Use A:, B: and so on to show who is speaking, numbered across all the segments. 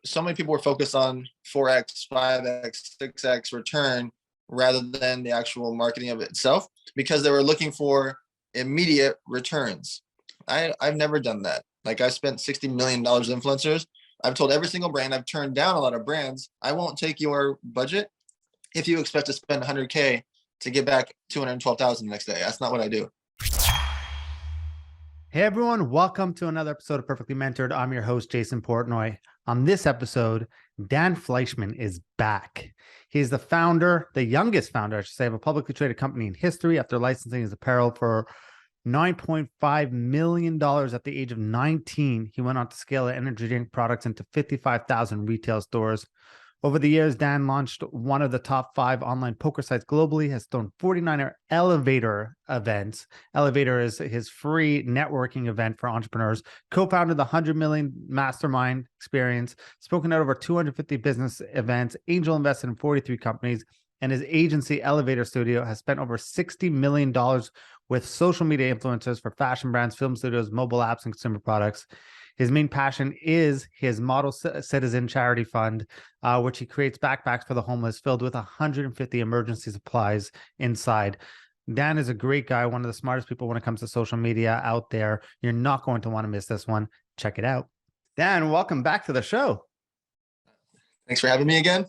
A: so many people were focused on 4x, 5x, 6x return rather than the actual marketing of it itself, because they were looking for immediate returns. I've never done that. Like, I spent $60 million influencers. I've told every single brand, I've turned down a lot of brands. I won't take your budget if you expect to spend 100K to get back 212,000 the next day. That's not what I do.
B: Hey everyone, welcome to another episode of Perfectly Mentored. I'm your host, Jason Portnoy. On this episode, Dan Fleyshman is back. He's the founder, the youngest founder, I should say, of a publicly traded company in history after licensing his apparel for $9.5 million at the age of 19. He went on to scale energy drink products into 55,000 retail stores. Over the years, Dan launched one of the top 5 online poker sites globally, has thrown 49 Elevator events. Elevator is his free networking event for entrepreneurs, co-founded the 100 Million Mastermind Experience, spoken at over 250 business events, angel invested in 43 companies, and his agency, Elevator Studio, has spent over $60 million with social media influencers for fashion brands, film studios, mobile apps, and consumer products. His main passion is his Model Citizen charity fund, which he creates backpacks for the homeless filled with 150 emergency supplies inside. Dan is a great guy, one of the smartest people when it comes to social media out there. You're not going to want to miss this one. Check it out. Dan, welcome back to the show.
A: Thanks for having me again.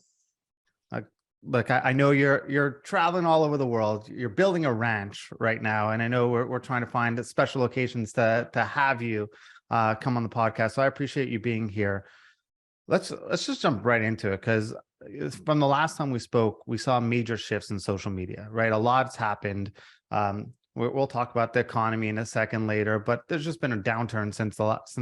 B: Look, I know you're traveling all over the world. You're building a ranch right now, and I know we're trying to find special locations to have you come on the podcast. So I appreciate you being here. Let's just jump right into it, because from the last time we spoke, we saw major shifts in social media, right? A lot's happened. We'll talk about the economy in a second later, but there's just been a downturn since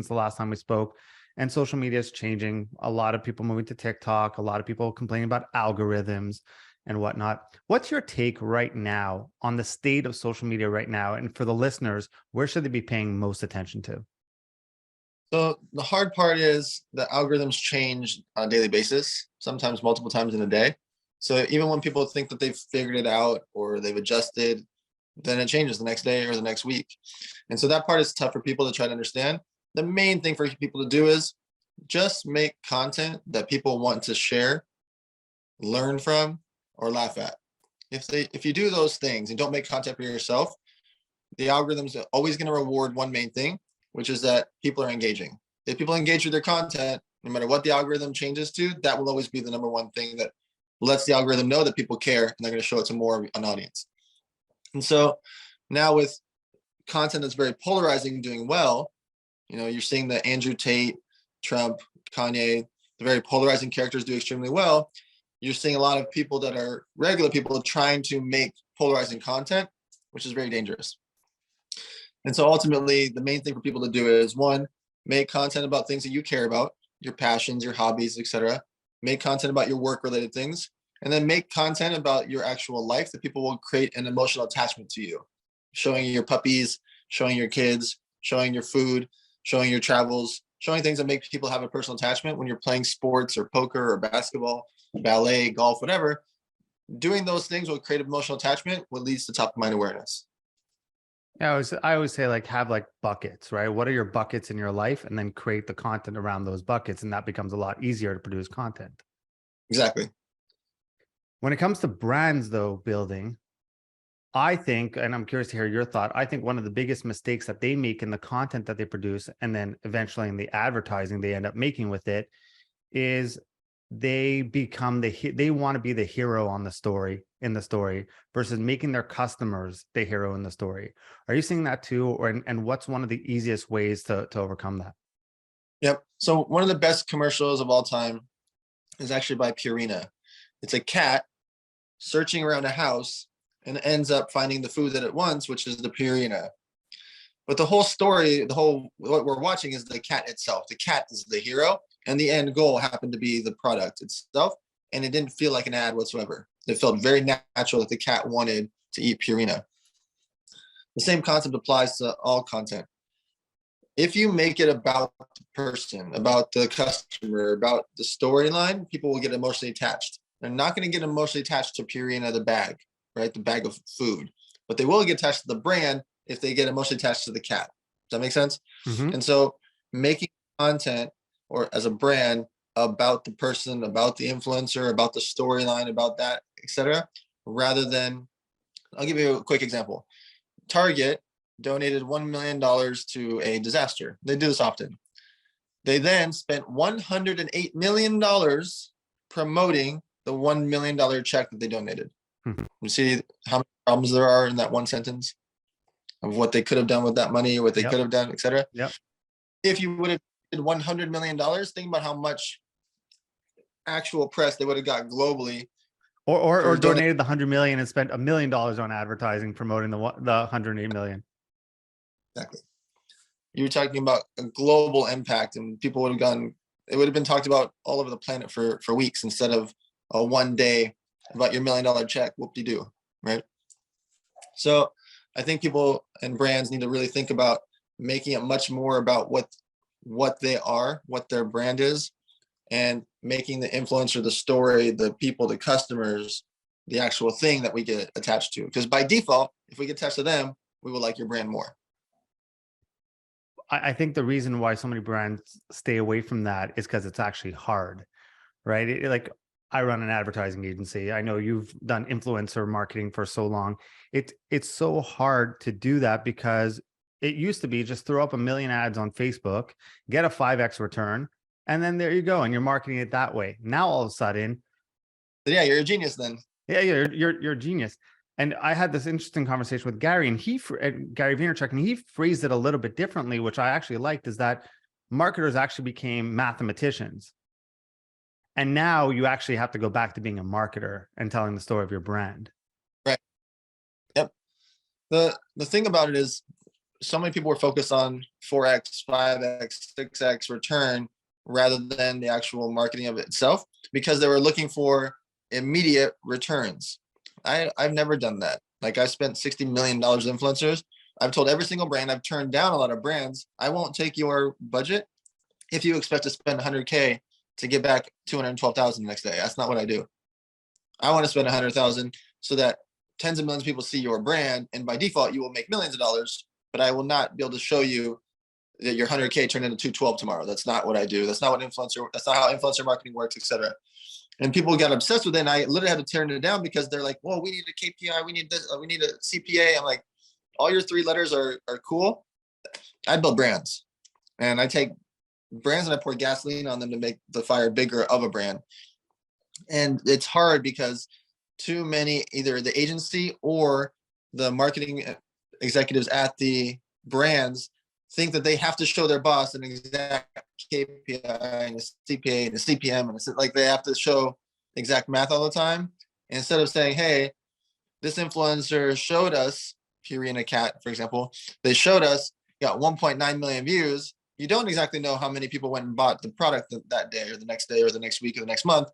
B: the last time we spoke. And social media is changing. A lot of people moving to TikTok, a lot of people complaining about algorithms and whatnot. What's your take right now on the state of social media right now? And for the listeners, where should they be paying most attention to?
A: So the hard part is the algorithms change on a daily basis, sometimes multiple times in a day. So even when people think that they've figured it out or they've adjusted, then it changes the next day or the next week. And so that part is tough for people to try to understand. The main thing for people to do is just make content that people want to share, learn from, or laugh at. If you do those things and don't make content for yourself, the algorithms are always going to reward one main thing, which is that people are engaging. If people engage with their content, no matter what the algorithm changes to, that will always be the number one thing that lets the algorithm know that people care, and they're going to show it to more of an audience. And so now with content that's very polarizing doing well, you're seeing the Andrew Tate, Trump, Kanye, the very polarizing characters do extremely well. You're seeing a lot of people that are regular people trying to make polarizing content, which is very dangerous. And so ultimately, the main thing for people to do is, one, make content about things that you care about, your passions, your hobbies, etc. Make content about your work-related things, and then make content about your actual life that people will create an emotional attachment to you. Showing your puppies, showing your kids, showing your food, showing your travels, showing things that make people have a personal attachment when you're playing sports or poker or basketball, ballet, golf, whatever. Doing those things will create emotional attachment, what leads to top of mind awareness.
B: Yeah, I always say, have buckets, right? What are your buckets in your life? And then create the content around those buckets. And that becomes a lot easier to produce content.
A: Exactly.
B: When it comes to brands, though, building, I think, and I'm curious to hear your thought, I think one of the biggest mistakes that they make in the content that they produce, and then eventually in the advertising they end up making with it, is they want to be the hero in the story versus making their customers the hero in the story. Are you seeing that too? And what's one of the easiest ways to overcome that?
A: Yep. So one of the best commercials of all time is actually by Purina. It's a cat searching around a house and ends up finding the food that it wants, which is the Purina. But the whole story, what we're watching is the cat itself. The cat is the hero, and the end goal happened to be the product itself, and it didn't feel like an ad whatsoever. It felt very natural that the cat wanted to eat Purina. The same concept applies to all content. If you make it about the person, about the customer, about the storyline, people will get emotionally attached. They're not going to get emotionally attached to Purina, the bag, right? The bag of food, but they will get attached to the brand if they get emotionally attached to the cat. Does that make sense? Mm-hmm. And so making content or as a brand about the person, about the influencer, about the storyline, about that, etc. Rather than, I'll give you a quick example. Target donated $1 million to a disaster. They do this often. They then spent $108 million promoting the $1 million check that they donated. You see how many problems there are in that one sentence of what they could have done with that money, what they could have done, etc. If you would have did $100 million, think about how much actual press they would have got globally.
B: Or donated the 100 million and spent $1 million on advertising promoting the 108 million.
A: Exactly. You're talking about a global impact, and people would have gone, it would have been talked about all over the planet for weeks instead of a one day about your $1 million check, whoop-de-doo, right? So I think people and brands need to really think about making it much more about what they are, what their brand is, and making the influencer, the story, the people, the customers, the actual thing that we get attached to. Because by default, if we get attached to them, we will like your brand more.
B: I think the reason why so many brands stay away from that is because it's actually hard, right? Like, I run an advertising agency. I know you've done influencer marketing for so long. It's so hard to do that because it used to be just throw up 1 million ads on Facebook, get a 5x return, and then there you go, and you're marketing it that way. Now all of a sudden,
A: yeah, you're a genius then.
B: Yeah, you're a genius. And I had this interesting conversation with Gary, and Gary Vaynerchuk, and he phrased it a little bit differently, which I actually liked, is that marketers actually became mathematicians. And now you actually have to go back to being a marketer and telling the story of your brand.
A: Right. Yep. The thing about it is, so many people were focused on 4x, 5x, 6x return rather than the actual marketing of it itself, because they were looking for immediate returns. I've never done that. Like, I spent $60 million with influencers. I've told every single brand, I've turned down a lot of brands. I won't take your budget if you expect to spend 100K to get back 212,000 the next day. That's not what I do. I want to spend 100,000 so that tens of millions of people see your brand, and by default, you will make millions of dollars. But I will not be able to show you that your 100K turned into 212 tomorrow. That's not what I do. That's not that's not how influencer marketing works, etc. And people got obsessed with it, and I literally had to turn it down because they're like, "Well, we need a KPI, we need this, we need a CPA." I'm like, all your 3 letters are cool. I build brands, and I take brands and I pour gasoline on them to make the fire bigger of a brand. And it's hard because too many, either the agency or the marketing executives at the brands, think that they have to show their boss an exact KPI and a CPA and a CPM, and it's like they have to show exact math all the time. And instead of saying, "Hey, this influencer showed us," Purina Cat, for example, they showed us, got 1.9 million views. You don't exactly know how many people went and bought the product that day or the next day or the next week or the next month,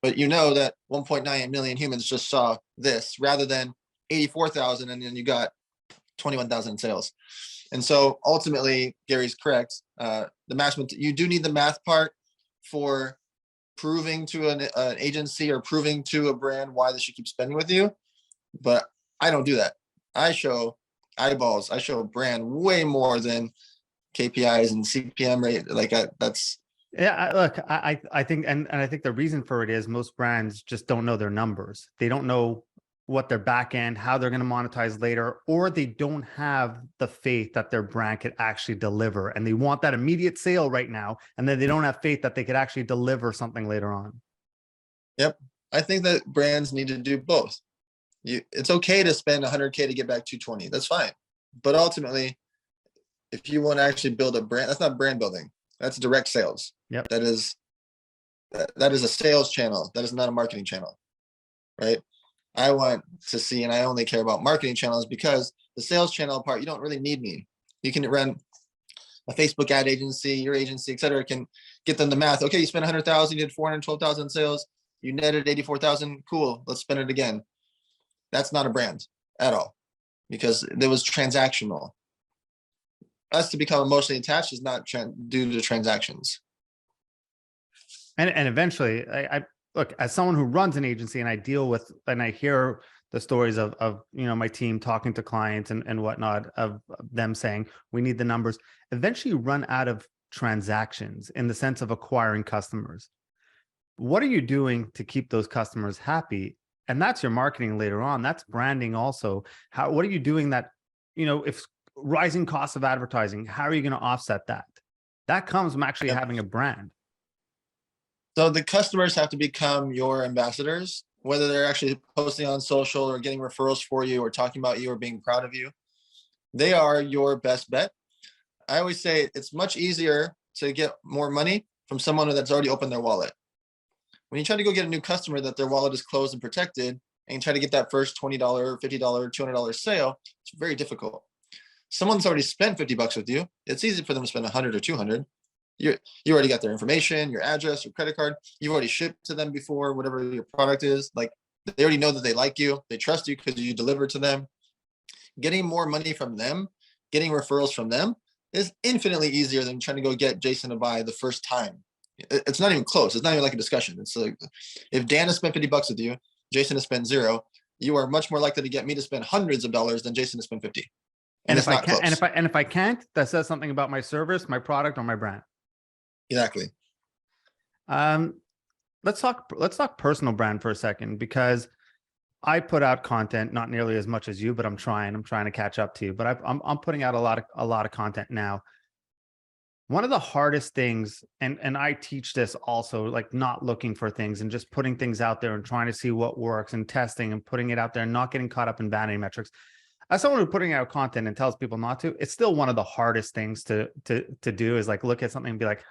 A: but you know that 1.9 million humans just saw this rather than 84,000, and then you got 21,000 in sales. And so ultimately, Gary's correct. The math, you do need the math part for proving to an agency or proving to a brand why they should keep spending with you. But I don't do that. I show eyeballs. I show brand way more than KPIs and CPM rate. Like, that's.
B: Yeah, look, I think, and I think the reason for it is most brands just don't know their numbers. They don't know what their back end, how they're going to monetize later, or they don't have the faith that their brand could actually deliver. And they want that immediate sale right now. And then they don't have faith that they could actually deliver something later on.
A: Yep. I think that brands need to do both. It's okay to spend 100K to get back 220. That's fine. But ultimately, if you want to actually build a brand, that's not brand building. That's direct sales.
B: Yep.
A: That is a sales channel. That is not a marketing channel, right? I want to see, and I only care about marketing channels because the sales channel part, you don't really need me. You can run a Facebook ad agency, your agency, et cetera, can get them the math. Okay, you spent 100,000, you did 412,000 sales, you netted 84,000. Cool, let's spend it again. That's not a brand at all because it was transactional. Us to become emotionally attached is not due to transactions.
B: And eventually, I look, as someone who runs an agency and I deal with, and I hear the stories of my team talking to clients and whatnot, of them saying, we need the numbers. Eventually you run out of transactions in the sense of acquiring customers. what are you doing to keep those customers happy? And that's your marketing later on. That's branding also. What are you doing that, if rising costs of advertising, how are you going to offset that? That comes from actually having a brand.
A: So the customers have to become your ambassadors, whether they're actually posting on social or getting referrals for you or talking about you or being proud of you. They are your best bet. I always say it's much easier to get more money from someone that's already opened their wallet. When you try to go get a new customer that their wallet is closed and protected, and you try to get that first $20, $50, $200 sale, it's very difficult. Someone's already spent $50 with you. It's easy for them to spend 100 or 200. You already got their information, your address, your credit card. You've already shipped to them before, whatever your product is. Like, they already know that they like you. They trust you because you deliver to them. Getting more money from them, getting referrals from them is infinitely easier than trying to go get Jason to buy the first time. It's not even close. It's not even like a discussion. It's like, if Dan has spent $50 with you, Jason has spent $0, you are much more likely to get me to spend hundreds of dollars than Jason to spend 50.
B: And if I can't, and if I can't, that says something about my service, my product, or my brand.
A: Exactly.
B: Let's talk personal brand for a second, because I put out content, not nearly as much as you, but I'm trying to catch up to you. But I'm putting out a lot of content now. One of the hardest things, and I teach this also, like not looking for things and just putting things out there and trying to see what works and testing and putting it out there and not getting caught up in vanity metrics. As someone who's putting out content and tells people not to, it's still one of the hardest things to do, is like look at something and be like,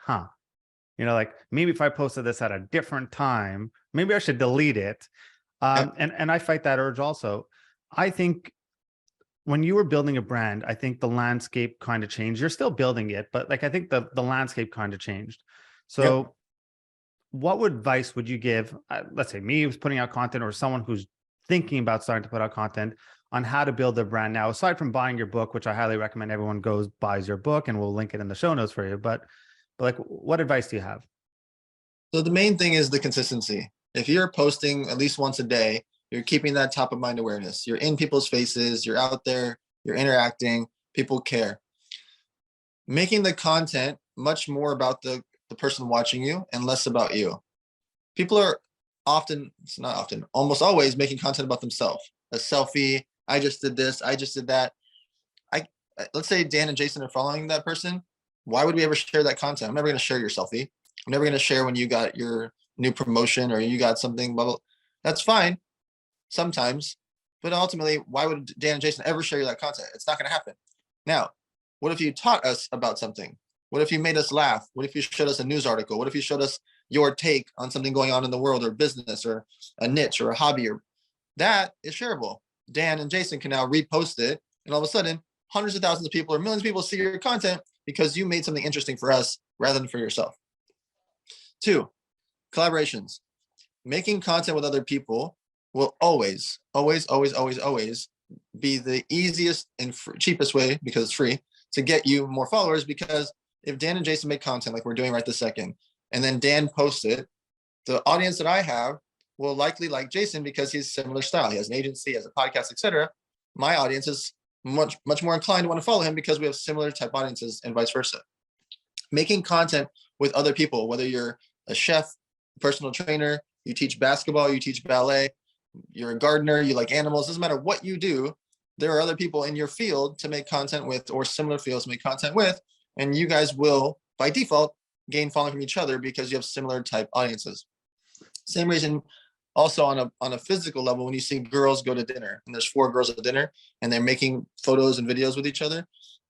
B: like maybe if I posted this at a different time, maybe I should delete it. And I fight that urge also. I think when you were building a brand, I think the landscape kind of changed. You're still building it, but like, I think the landscape kind of changed. So what advice would you give, let's say me who's putting out content, or someone who's thinking about starting to put out content, on how to build their brand now, aside from buying your book, which I highly recommend everyone buys your book, and we'll link it in the show notes for you. But like, what advice do you have?
A: So the main thing is the consistency. If you're posting at least once a day, you're keeping that top of mind awareness. You're in people's faces, you're out there, you're interacting, people care. Making the content much more about the person watching you and less about you. People are almost always making content about themselves. A selfie, I just did this, I just did that. Let's say Dan and Jason are following that person. Why would we ever share that content? I'm never going to share your selfie. I'm never going to share when you got your new promotion or you got something, blah, blah. That's fine sometimes, but ultimately, why would Dan and Jason ever share that content? It's not going to happen. Now, what if you taught us about something? What if you made us laugh? What if you showed us a news article? What if you showed us your take on something going on in the world, or business, or a niche, or a hobby? Or that is shareable. Dan and Jason can now repost it, and all of a sudden, hundreds of thousands of people or millions of people see your content because you made something interesting for us rather than for yourself. 2, collaborations. Making content with other people will always be the easiest and cheapest way, because it's free, to get you more followers. Because if Dan and Jason make content like we're doing right this second, and then Dan posts it, the audience that I have will likely like Jason because he's similar style. He has an agency, has a podcast, etc. My audience is much more inclined to want to follow him because we have similar type audiences, and vice versa. Making content with other people, whether you're a chef, personal trainer, you teach basketball, you teach ballet, you're a gardener, you like animals, doesn't matter what you do, there are other people in your field to make content with, or similar fields to make content with, and you guys will, by default, gain following from each other because you have similar type audiences. Same reason also on a physical level, when you see girls go to dinner and there's 4 girls at dinner and they're making photos and videos with each other,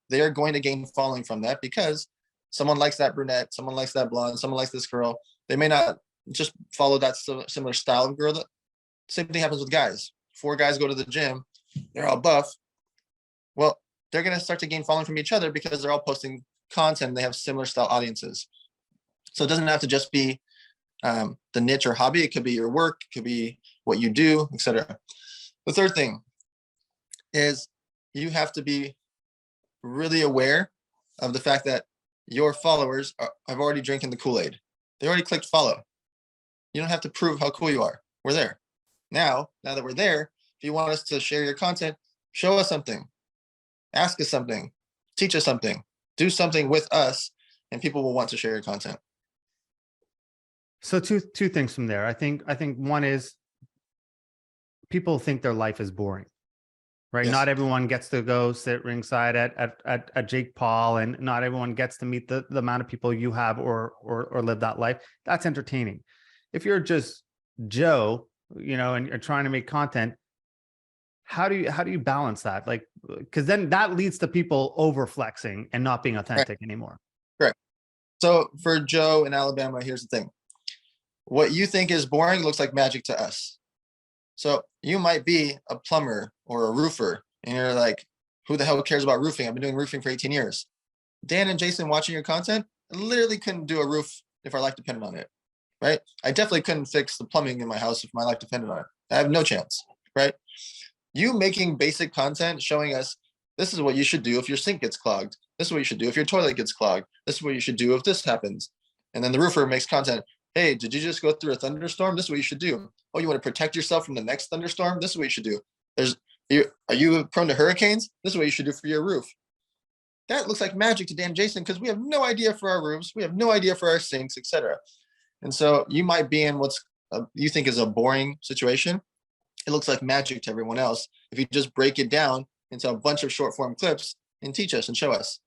A: they are going to gain following from that because someone likes that brunette, someone likes that blonde, someone likes this girl. They may not just follow that similar style of girl. Same thing happens with guys. 4 guys go to the gym, they're all buff. Well, they're going to start to gain following from each other because they're all posting content. They have similar style audiences. So it doesn't have to just be the niche or hobby. It could be your work, it could be what you do, etc. The third thing is you have to be really aware of the fact that your followers have already drinking the Kool-Aid. They already clicked follow. You don't have to prove how cool you are. We're there. Now that we're there, if you want us to share your content, show us something, ask us something, teach us something, do something with us, and people will want to share your content.
B: So two things from there. I think one is people think their life is boring, right?
A: Yes.
B: Not everyone gets to go sit ringside at Jake Paul, and not everyone gets to meet the amount of people you have or live that life. That's entertaining. If you're just Joe, and you're trying to make content, how do you balance that? Like, because then that leads to people over flexing and not being authentic anymore.
A: Correct. So for Joe in Alabama, here's the thing. What you think is boring looks like magic to us. So you might be a plumber or a roofer, and you're like, who the hell cares about roofing? I've been doing roofing for 18 years. Dan and Jason watching your content literally couldn't do a roof if our life depended on it, right? I definitely couldn't fix the plumbing in my house if my life depended on it. I have no chance, right? You making basic content showing us this is what you should do if your sink gets clogged. This is what you should do if your toilet gets clogged. This is what you should do if this happens. And then the roofer makes content. Hey, did you just go through a thunderstorm? This is what you should do. Oh, you want to protect yourself from the next thunderstorm? This is what you should do. Are you prone to hurricanes? This is what you should do for your roof. That looks like magic to Dan Jason because we have no idea for our roofs. We have no idea for our sinks, etc. And so you might be in what's you think is a boring situation. It looks like magic to everyone else if you just break it down into a bunch of short form clips and teach us and show us.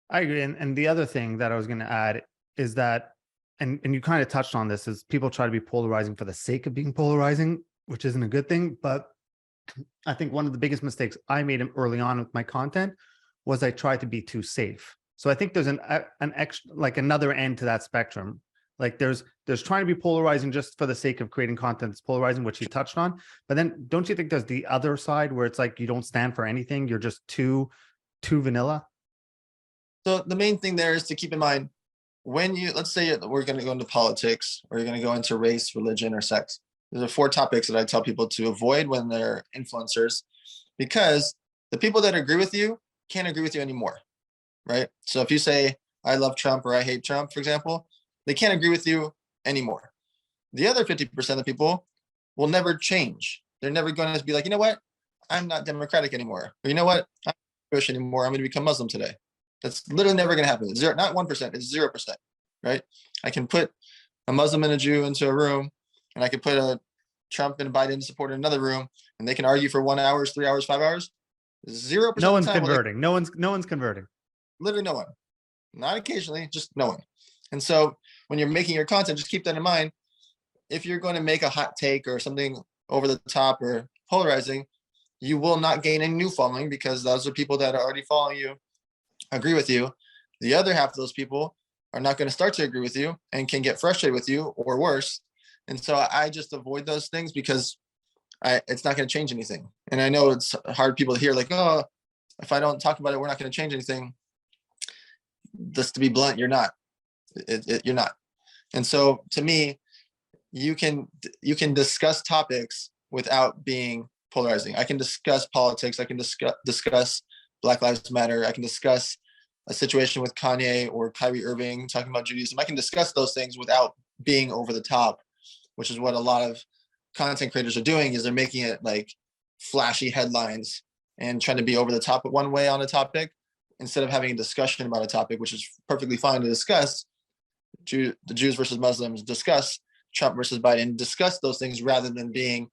B: I agree. And the other thing that I was going to add is that, and you kind of touched on this, is people try to be polarizing for the sake of being polarizing, which isn't a good thing. But I think one of the biggest mistakes I made early on with my content was I tried to be too safe. So I think there's an extra, like another end to that spectrum. Like there's trying to be polarizing just for the sake of creating content that's polarizing, which you touched on. But then don't you think there's the other side where it's like you don't stand for anything, you're just too vanilla?
A: So the main thing there is to keep in mind when let's say we're going to go into politics or you're going to go into race, religion, or sex. These are 4 topics that I tell people to avoid when they're influencers, because the people that agree with you can't agree with you anymore, right? So if you say, I love Trump or I hate Trump, for example, they can't agree with you anymore. The other 50% of the people will never change. They're never going to be like, you know what? I'm not Democratic anymore. Or you know what? I'm not Jewish anymore. I'm going to become Muslim today. That's literally never going to happen. It's not 1%, it's 0%, right? I can put a Muslim and a Jew into a room, and I could put a Trump and Biden supporter in another room, and they can argue for 1 hour, 3 hours, 5 hours. 0%.
B: No one's converting. No one's converting.
A: Literally no one. Not occasionally, just no one. And so when you're making your content, just keep that in mind. If you're going to make a hot take or something over the top or polarizing, you will not gain any new following because those are people that are already following you, agree with you. The other half of those people are not going to start to agree with you and can get frustrated with you or worse. And so I just avoid those things because it's not going to change anything. And I know it's hard people to hear, like, oh, if I don't talk about it, we're not going to change anything. Just to be blunt, you're not. You're not. And so to me, you can discuss topics without being polarizing. I can discuss politics. I can discuss Black Lives Matter. I can discuss a situation with Kanye or Kyrie Irving talking about Judaism. I can discuss those things without being over the top, which is what a lot of content creators are doing, is they're making it like flashy headlines and trying to be over the top one way on a topic instead of having a discussion about a topic, which is perfectly fine to discuss. The Jews versus Muslims, discuss Trump versus Biden, discuss those things rather than being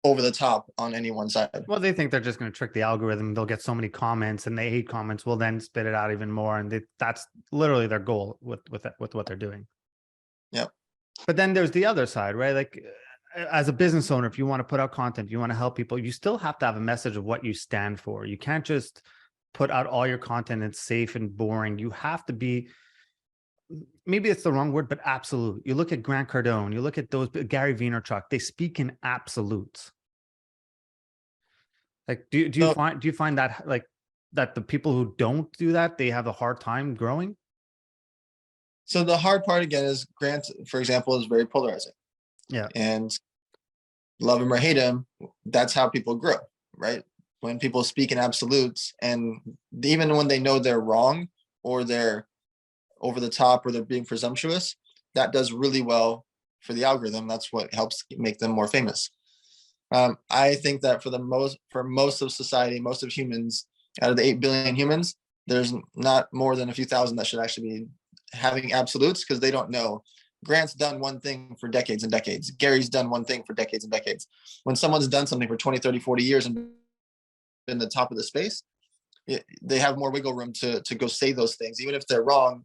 A: over the top on any one side.
B: Well, they think they're just going to trick the algorithm. They'll get so many comments, and they hate comments. Will then spit it out even more, and that's literally their goal with what they're doing.
A: Yep.
B: But then there's the other side, right? Like, as a business owner, if you want to put out content, if you want to help people, you still have to have a message of what you stand for. You can't just put out all your content and safe and boring. You have to be, maybe it's the wrong word, but absolute. You look at Grant Cardone, you look at those, Gary Vaynerchuk, they speak in absolutes. Like, do you find that, like, that the people who don't do that, they have a hard time growing?
A: So the hard part again is Grant, for example, is very polarizing.
B: Yeah.
A: And love him or hate him, that's how people grow, right? When people speak in absolutes, and even when they know they're wrong or they're over the top or they're being presumptuous, that does really well for the algorithm. That's what helps make them more famous. I think that for most of society, most of humans, out of the 8 billion humans, there's not more than a few thousand that should actually be having absolutes, because they don't know Grant's done one thing for decades and decades. Gary's done one thing for decades and decades. When someone's done something for 20, 30, 40 years and been the top of the space, they have more wiggle room to go say those things. Even if they're wrong,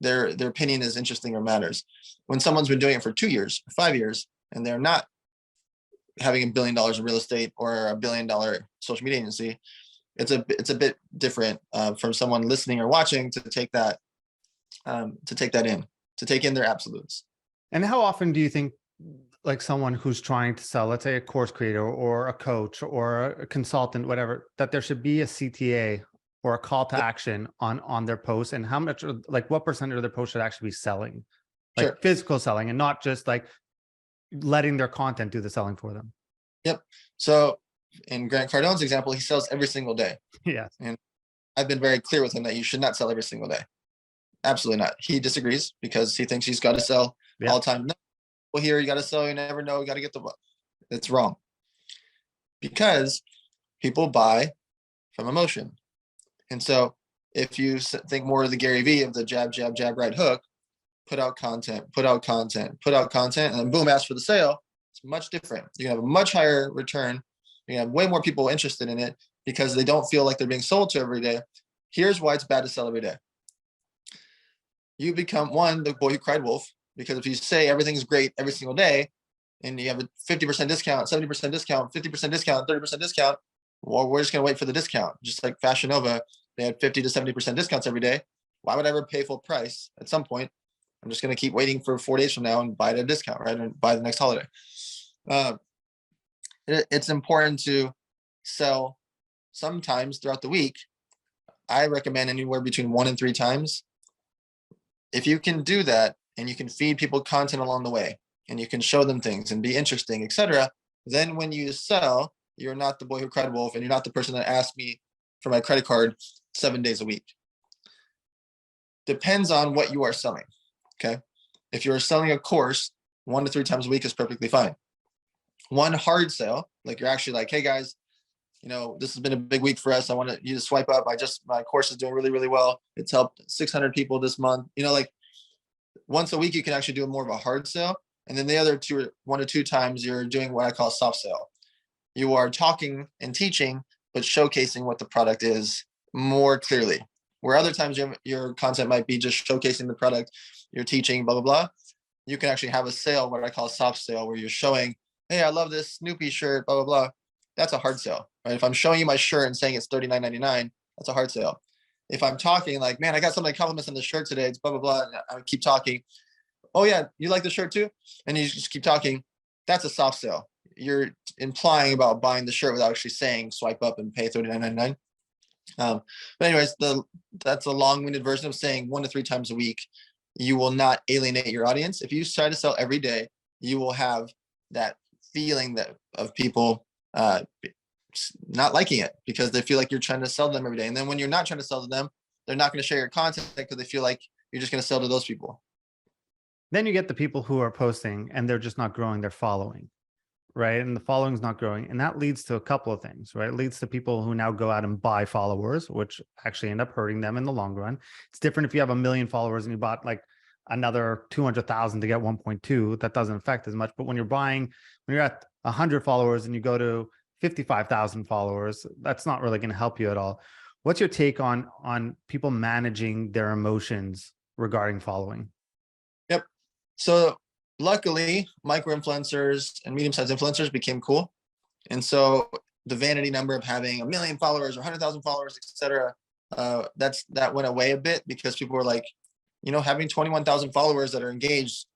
A: their opinion is interesting or matters. When someone's been doing it for 2 years, 5 years, and they're not having $1 billion in real estate or $1 billion social media agency, it's a bit different from someone listening or watching to take that in, to take in their absolutes.
B: And how often do you think, like someone who's trying to sell, let's say a course creator or a coach or a consultant, whatever, that there should be a CTA or a call to action on their posts, and how much, like what percentage of their posts should actually be selling, like
A: Sure.
B: physical selling, and not just like letting their content do the selling for them?
A: Yep. So in Grant Cardone's example, he sells every single day.
B: Yes.
A: And I've been very clear with him that you should not sell every single day. Absolutely not. He disagrees because he thinks he's got to sell all the time. No, well, here you got to sell. You never know. You got to get the book. It's wrong. Because people buy from emotion. And so if you think more of the Gary V of the jab, jab, jab, right hook, put out content, and then boom, ask for the sale. It's much different. You can have a much higher return. You can have way more people interested in it because they don't feel like they're being sold to every day. Here's why it's bad to sell every day. You become, one, the boy who cried wolf, because if you say everything's great every single day and you have a 50% discount, 70% discount, 50% discount, 30% discount, well, we're just going to wait for the discount. Just like Fashion Nova, they had 50 to 70% discounts every day. Why would I ever pay full price at some point? I'm just going to keep waiting for 4 days from now and buy it at a discount, right? And buy the next holiday. It's important to sell sometimes throughout the week. I recommend anywhere between 1 and 3 times. If you can do that and you can feed people content along the way and you can show them things and be interesting, etc., then when you sell, you're not the boy who cried wolf and you're not the person that asked me for my credit card 7 days a week. Depends on what you are selling. Okay. If you're selling a course, 1 to 3 times a week is perfectly fine. One hard sale, like you're actually like, hey guys, this has been a big week for us. I want you to swipe up. My course is doing really, really well. It's helped 600 people this month. Like once a week, you can actually do more of a hard sale. And then the other 1 to 2 times you're doing what I call a soft sale. You are talking and teaching, but showcasing what the product is more clearly. Where other times your content might be just showcasing the product, you're teaching, blah, blah, blah. You can actually have a sale, what I call a soft sale, where you're showing, hey, I love this Snoopy shirt, blah, blah, blah. That's a hard sale, right? If I'm showing you my shirt and saying it's $39.99, that's a hard sale. If I'm talking like, man, I got so many compliments on the shirt today, it's blah, blah, blah. I keep talking. Oh yeah, you like the shirt too? And you just keep talking. That's a soft sale. You're implying about buying the shirt without actually saying swipe up and pay $39.99. But anyways, that's a long-winded version of saying 1 to 3 times a week. You will not alienate your audience. If you try to sell every day, you will have that feeling of people not liking it because they feel like you're trying to sell them every day. And then when you're not trying to sell to them, they're not going to share your content because they feel like you're just going to sell to those people.
B: Then you get the people who are posting and they're just not growing their following, right? And the following's not growing. And that leads to a couple of things, right? It leads to people who now go out and buy followers, which actually end up hurting them in the long run. It's different if you have 1 million followers and you bought like another 200,000 to get 1.2, that doesn't affect as much. But when you're at 100 followers and you go to 55,000 followers, that's not really going to help you at all. What's your take on people managing their emotions regarding following?
A: Yep. So luckily, micro influencers and medium-sized influencers became cool. And so the vanity number of having 1 million followers or 100,000 followers, etc., that went away a bit because people were like, having 21,000 followers that are engaged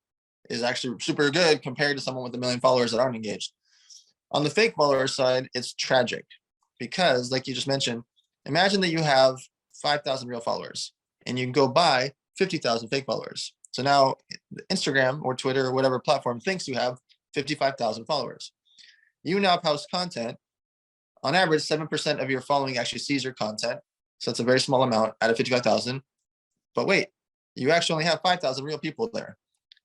A: is actually super good compared to someone with 1 million followers that aren't engaged. On the fake follower side, it's tragic because, like you just mentioned, imagine that you have 5,000 real followers and you can go buy 50,000 fake followers. So now Instagram or Twitter or whatever platform thinks you have 55,000 followers. You now post content. On average, 7% of your following actually sees your content. So it's a very small amount out of 55,000. But wait, you actually only have 5,000 real people there.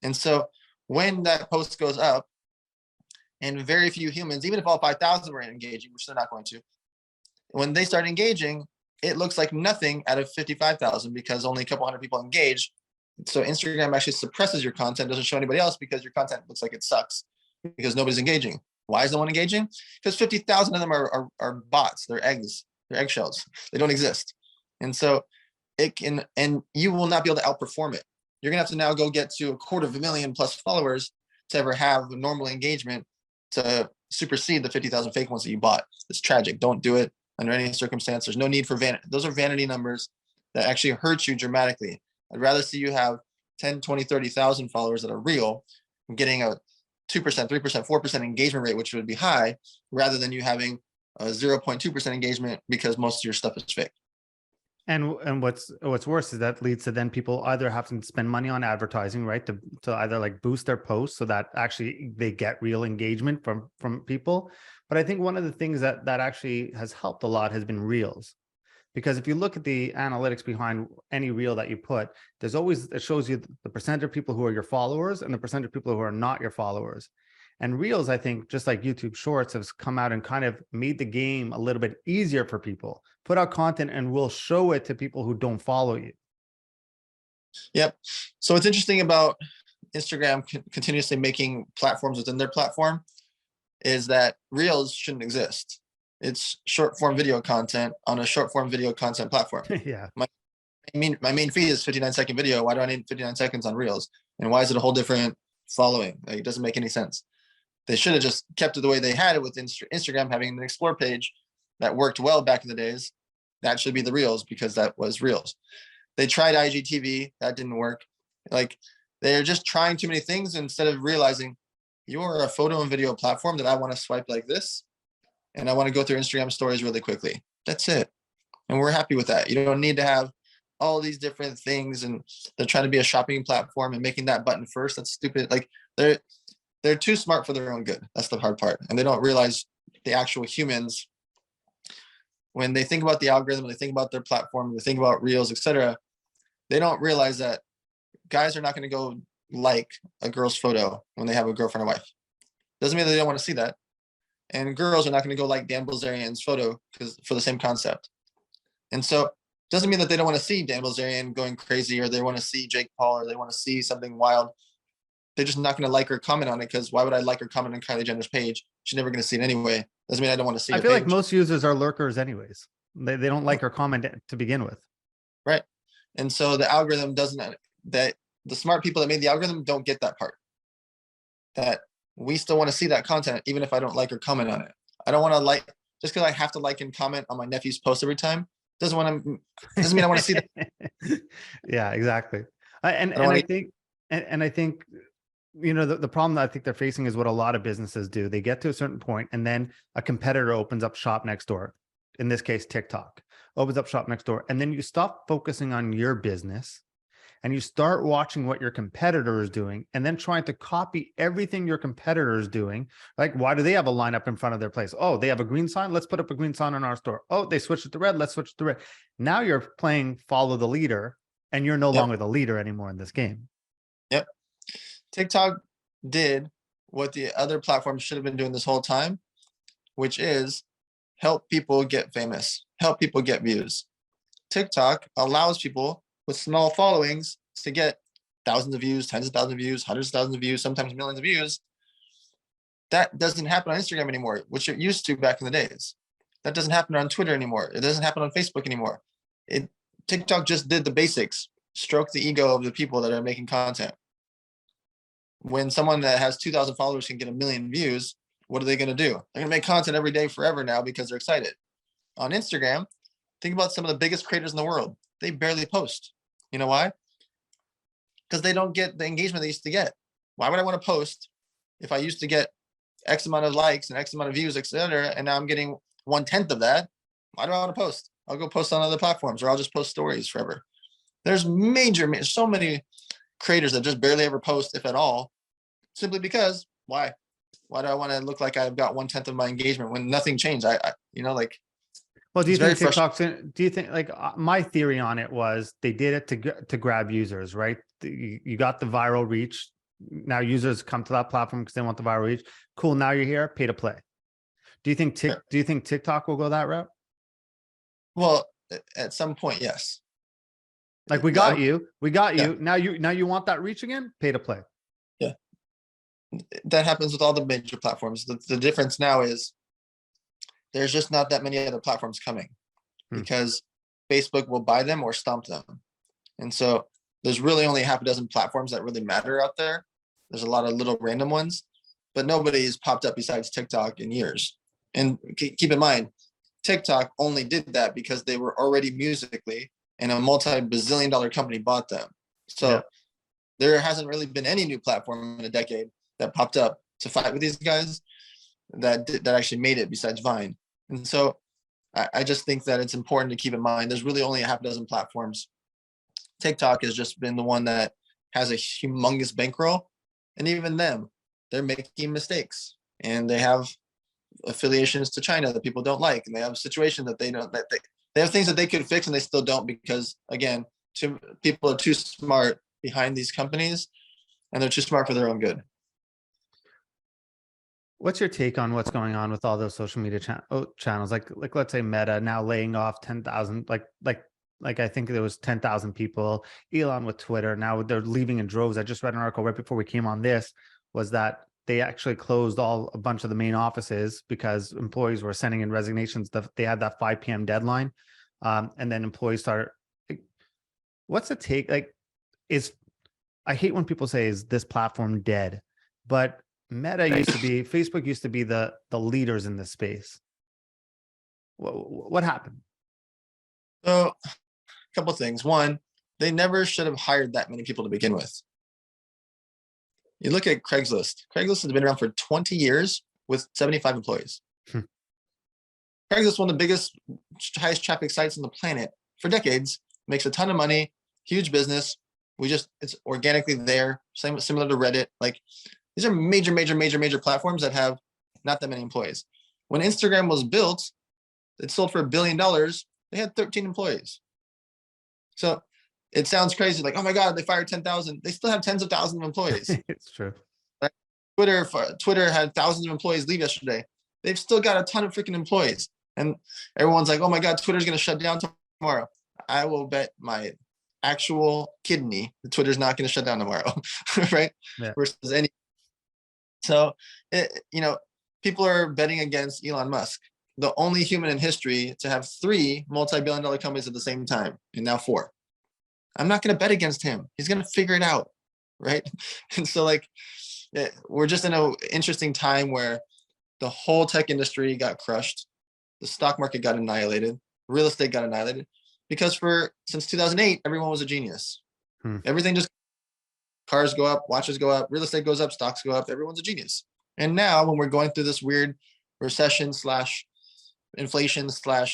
A: And so when that post goes up, and very few humans, even if all 5,000 were engaging, which they're not going to, when they start engaging, it looks like nothing out of 55,000 because only a couple hundred people engage. So Instagram actually suppresses your content, doesn't show anybody else because your content looks like it sucks because nobody's engaging. Why is no one engaging? Because 50,000 of them are bots. They're eggs. They're eggshells. They don't exist. And so it can, and you will not be able to outperform it. You're gonna have to now go get to 250,000 plus followers to ever have normal engagement to supersede the 50,000 fake ones that you bought. It's tragic. Don't do it under any circumstance. There's no need for vanity. Those are vanity numbers that actually hurt you dramatically. I'd rather see you have 10, 20, 30,000 followers that are real and getting a 2%, 3%, 4% engagement rate, which would be high, rather than you having a 0.2% engagement because most of your stuff is fake.
B: And what's worse is that leads to then people either having to spend money on advertising, right, to either like boost their posts so that actually they get real engagement from people. But I think one of the things that actually has helped a lot has been Reels. Because if you look at the analytics behind any reel that you put, there's always, it shows you the percentage of people who are your followers and the percentage of people who are not your followers. And Reels, I think, just like YouTube Shorts, has come out and kind of made the game a little bit easier for people. Put out content and we'll show it to people who don't follow you.
A: Yep. So what's interesting about Instagram continuously making platforms within their platform is that Reels shouldn't exist. It's short form video content on a short form video content platform.
B: Yeah.
A: My main feed is 59-second video. Why do I need 59 seconds on Reels? And why is it a whole different following? Like, it doesn't make any sense. They should have just kept it the way they had it with Instagram, having an explore page that worked well back in the days. That should be the Reels because that was Reels. They tried IGTV, that didn't work. Like, they're just trying too many things instead of realizing you're a photo and video platform that I want to swipe like this, and I want to go through Instagram stories really quickly. That's it. And we're happy with that. You don't need to have all these different things, and they're trying to be a shopping platform and making that button first. That's stupid. Like, they're too smart for their own good. That's the hard part. And they don't realize the actual humans, when they think about the algorithm, when they think about their platform, when they think about Reels, etc., they don't realize that guys are not going to go like a girl's photo when they have a girlfriend or wife. Doesn't mean that they don't want to see that. And girls are not going to go like Dan Bilzerian's photo because for the same concept. And so doesn't mean that they don't want to see Dan Bilzerian going crazy, or they want to see Jake Paul, or they want to see something wild. They're just not going to like or comment on it, because why would I like or comment on Kylie Jenner's page? She's never going to see it anyway. Doesn't mean I don't want to see it.
B: I feel like most users are lurkers anyways. They don't like or comment to begin with.
A: Right. And so the algorithm doesn't, that the smart people that made the algorithm don't get that part. That we still want to see that content, even if I don't like or comment on it. I don't want to like, just because I have to like and comment on my nephew's post every time, doesn't mean I want to see that.
B: Yeah, exactly. I think, you know, the problem that I think they're facing is what a lot of businesses do. They get to a certain point and then a competitor opens up shop next door. In this case, TikTok opens up shop next door. And then you stop focusing on your business and you start watching what your competitor is doing and then trying to copy everything your competitor is doing. Like, why do they have a lineup in front of their place? Oh, they have a green sign. Let's put up a green sign in our store. Oh, they switched it to red. Let's switch it to red. Now you're playing follow the leader, and you're no longer the leader anymore in this game.
A: Yep. TikTok did what the other platforms should have been doing this whole time, which is help people get famous, help people get views. TikTok allows people with small followings to get thousands of views, tens of thousands of views, hundreds of thousands of views, sometimes millions of views. That doesn't happen on Instagram anymore, which it used to back in the days. That doesn't happen on Twitter anymore. It doesn't happen on Facebook anymore. TikTok just did the basics, stroke the ego of the people that are making content. When someone that has 2,000 followers can get 1 million views, what are they going to do? They're going to make content every day forever now because they're excited. On Instagram, think about some of the biggest creators in the world. They barely post. You know why? Because they don't get the engagement they used to get. Why would I want to post if I used to get X amount of likes and X amount of views, etc., and now I'm getting 1/10 of that? Why do I want to post? I'll go post on other platforms, or I'll just post stories forever. There's so many creators that just barely ever post, if at all, simply because why do I want to look like I've got 1/10 of my engagement when nothing changed?
B: Well, do you think TikTok's my theory on it was they did it to grab users, right? You got the viral reach. Now users come to that platform because they want the viral reach. Cool. Now you're here, pay to play. Do you think TikTok will go that route?
A: Well, at some point, yes.
B: Like we got you. Now you want that reach again? Pay to play.
A: Yeah. That happens with all the major platforms. The difference now is there's just not that many other platforms coming because Facebook will buy them or stomp them. And so there's really only half a dozen platforms that really matter out there. There's a lot of little random ones, but nobody's popped up besides TikTok in years. And keep in mind, TikTok only did that because they were already Musically, and a multi-bazillion dollar company bought them. So there hasn't really been any new platform in a decade that popped up to fight with these guys that actually made it besides Vine. And so I just think that it's important to keep in mind there's really only a half dozen platforms. TikTok has just been the one that has a humongous bankroll, and even them, they're making mistakes, and they have affiliations to China that people don't like, and they have situations that they don't, that they have things that they could fix and they still don't because, again, people are too smart behind these companies, and they're too smart for their own good.
B: What's your take on what's going on with all those social media channels? Like let's say Meta now laying off 10,000, like I think there was 10,000 people. Elon with Twitter, now they're leaving in droves. I just read an article right before we came on this, was that they actually closed a bunch of the main offices because employees were sending in resignations. They had that 5 p.m. deadline. And then employees started. What's the take? I hate when people say, is this platform dead? But Meta used to be, Facebook used to be the leaders in this space. What happened?
A: So a couple of things. One, they never should have hired that many people to begin with. You look at Craigslist. Craigslist has been around for 20 years with 75 employees. Craigslist is one of the biggest, highest traffic sites on the planet for decades, makes a ton of money, huge business. It's organically there, similar to Reddit. Like, these are major platforms that have not that many employees. When Instagram was built, it sold for $1 billion. They had 13 employees. So it sounds crazy, like, oh my God, they fired 10,000. They still have tens of thousands of employees.
B: It's true.
A: Right? Twitter had thousands of employees leave yesterday. They've still got a ton of freaking employees. And everyone's like, oh my God, Twitter's going to shut down tomorrow. I will bet my actual kidney that Twitter's not going to shut down tomorrow. Right?
B: Yeah.
A: Versus any. So, people are betting against Elon Musk, the only human in history to have 3 multi-billion dollar companies at the same time, and now 4. I'm not going to bet against him. He's going to figure it out, right? And so, we're just in an interesting time where the whole tech industry got crushed. The stock market got annihilated. Real estate got annihilated because since 2008, everyone was a genius. Everything just, cars go up, watches go up, real estate goes up, stocks go up. Everyone's a genius. And now when we're going through this weird recession / inflation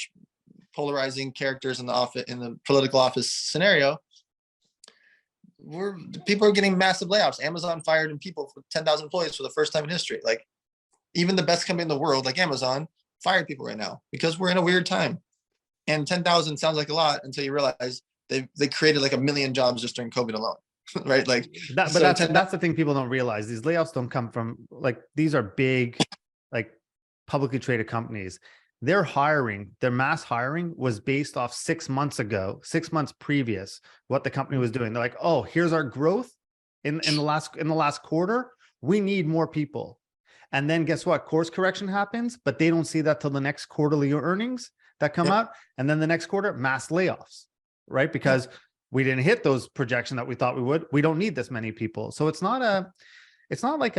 A: / polarizing characters in the political office scenario, people are getting massive layoffs. Amazon fired people for 10,000 employees for the first time in history. Like, even the best company in the world, like Amazon, fired people right now because we're in a weird time. And 10,000 sounds like a lot until you realize they created like 1 million jobs just during COVID alone. Right? Like
B: that, but that's the thing people don't realize. These layoffs don't come from, these are big, publicly traded companies. Their mass hiring was based off 6 months ago, 6 months previous, what the company was doing. They're like, oh, here's our growth in the last quarter. We need more people. And then guess what? Course correction happens, but they don't see that till the next quarterly earnings that come out. And then the next quarter, mass layoffs, right? Because we didn't hit those projections that we thought we would. We don't need this many people. So it's not like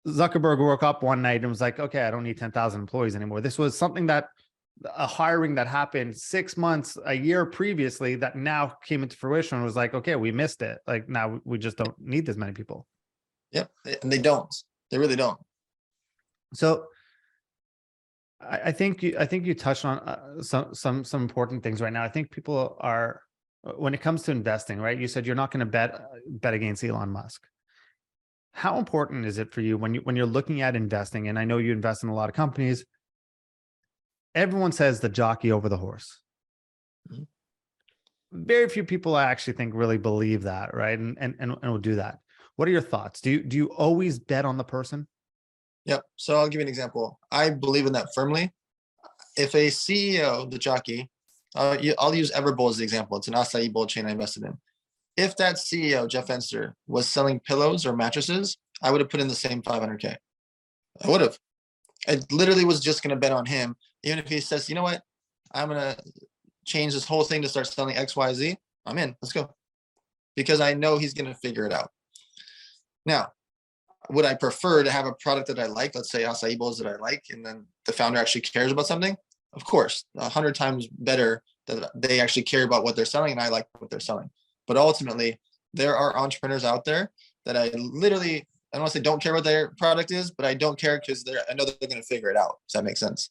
B: Zuckerberg woke up one night and was like, okay, I don't need 10,000 employees anymore. This was something a hiring that happened 6 months, a year previously that now came into fruition and was like, okay, we missed it. Like, now we just don't need this many people.
A: Yep. And they don't. They really don't.
B: So I think you touched on some important things right now. I think people are, when it comes to investing, right? You said you're not going to bet against Elon Musk. How important is it for you when you're looking at investing? And I know you invest in a lot of companies. Everyone says the jockey over the horse. Mm-hmm. Very few people I actually think really believe that, right? And will do that. What are your thoughts? Do you always bet on the person?
A: Yep. So I'll give you an example. I believe in that firmly. If a CEO, the jockey, I'll use Everbowl as the example. It's an acai bowl chain I invested in. If that CEO, Jeff Fenster, was selling pillows or mattresses, I would have put in the same 500K. I would have. I literally was just going to bet on him. Even if he says, you know what, I'm going to change this whole thing to start selling X, Y, Z, I'm in. Let's go. Because I know he's going to figure it out. Now, would I prefer to have a product that I like, let's say acai bowls that I like, and then the founder actually cares about something? Of course, 100 times better that they actually care about what they're selling and I like what they're selling. But ultimately, there are entrepreneurs out there that I literally, I don't want to say don't care what their product is, but I don't care because I know that they're going to figure it out. Does that make sense?